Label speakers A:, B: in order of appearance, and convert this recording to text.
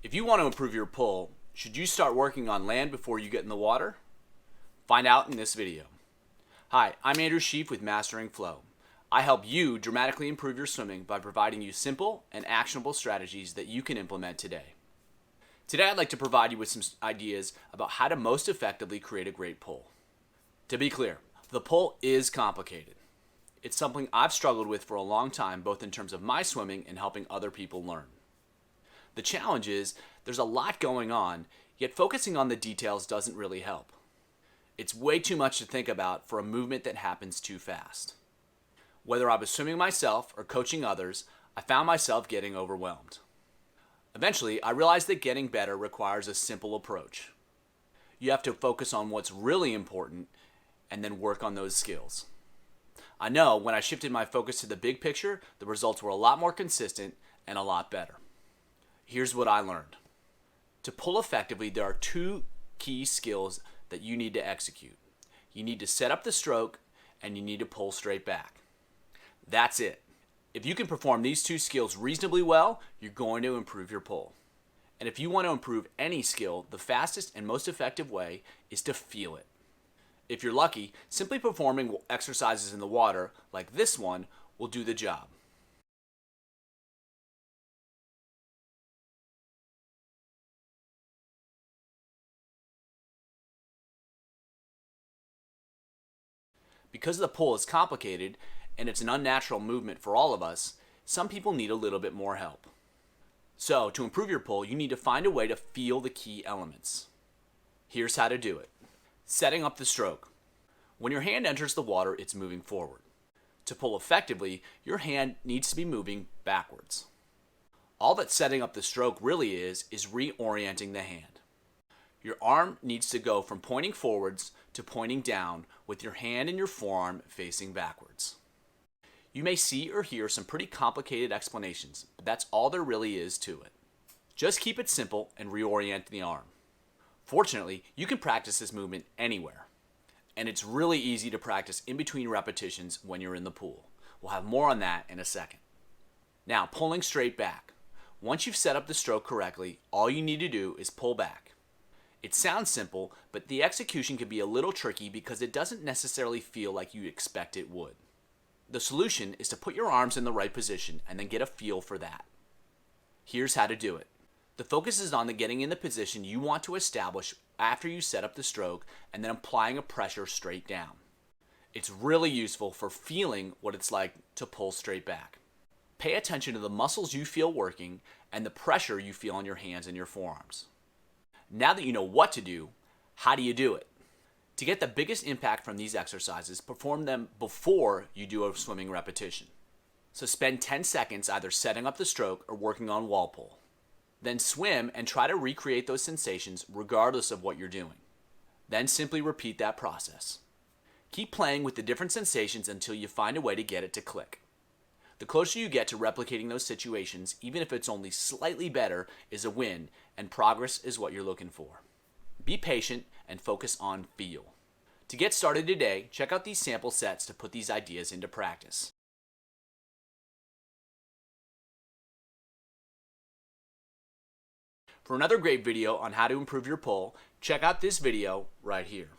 A: If you want to improve your pull, should you start working on land before you get in the water? Find out in this video. Hi, I'm Andrew Sheaf with Mastering Flow. I help you dramatically improve your swimming by providing you simple and actionable strategies that you can implement today. Today I'd like to provide you with some ideas about how to most effectively create a great pull. To be clear, the pull is complicated. It's something I've struggled with for a long time, both in terms of my swimming and helping other people learn. The challenge is there's a lot going on, yet focusing on the details doesn't really help. It's way too much to think about for a movement that happens too fast. Whether I was swimming myself or coaching others, I found myself getting overwhelmed. Eventually, I realized that getting better requires a simple approach. You have to focus on what's really important and then work on those skills. I know when I shifted my focus to the big picture, the results were a lot more consistent and a lot better. Here's what I learned. To pull effectively, there are two key skills that you need to execute. You need to set up the stroke and you need to pull straight back. That's it. If you can perform these two skills reasonably well, you're going to improve your pull. And if you want to improve any skill, the fastest and most effective way is to feel it. If you're lucky, simply performing exercises in the water, like this one, will do the job. Because the pull is complicated and it's an unnatural movement for all of us, some people need a little bit more help. So, to improve your pull, you need to find a way to feel the key elements. Here's how to do it. Setting up the stroke. When your hand enters the water, it's moving forward. To pull effectively, your hand needs to be moving backwards. All that setting up the stroke really is reorienting the hand. Your arm needs to go from pointing forwards to pointing down with your hand and your forearm facing backwards. You may see or hear some pretty complicated explanations, but that's all there really is to it. Just keep it simple and reorient the arm. Fortunately, you can practice this movement anywhere, and it's really easy to practice in between repetitions when you're in the pool. We'll have more on that in a second. Now, pulling straight back. Once you've set up the stroke correctly, all you need to do is pull back. It sounds simple, but the execution can be a little tricky because it doesn't necessarily feel like you expect it would. The solution is to put your arms in the right position and then get a feel for that. Here's how to do it. The focus is on getting in the position you want to establish after you set up the stroke and then applying a pressure straight down. It's really useful for feeling what it's like to pull straight back. Pay attention to the muscles you feel working and the pressure you feel on your hands and your forearms. Now that you know what to do, how do you do it? To get the biggest impact from these exercises, perform them before you do a swimming repetition. So spend 10 seconds either setting up the stroke or working on wall pull. Then swim and try to recreate those sensations regardless of what you're doing. Then simply repeat that process. Keep playing with the different sensations until you find a way to get it to click. The closer you get to replicating those situations, even if it's only slightly better, is a win, and progress is what you're looking for. Be patient and focus on feel. To get started today, check out these sample sets to put these ideas into practice. For another great video on how to improve your pull, check out this video right here.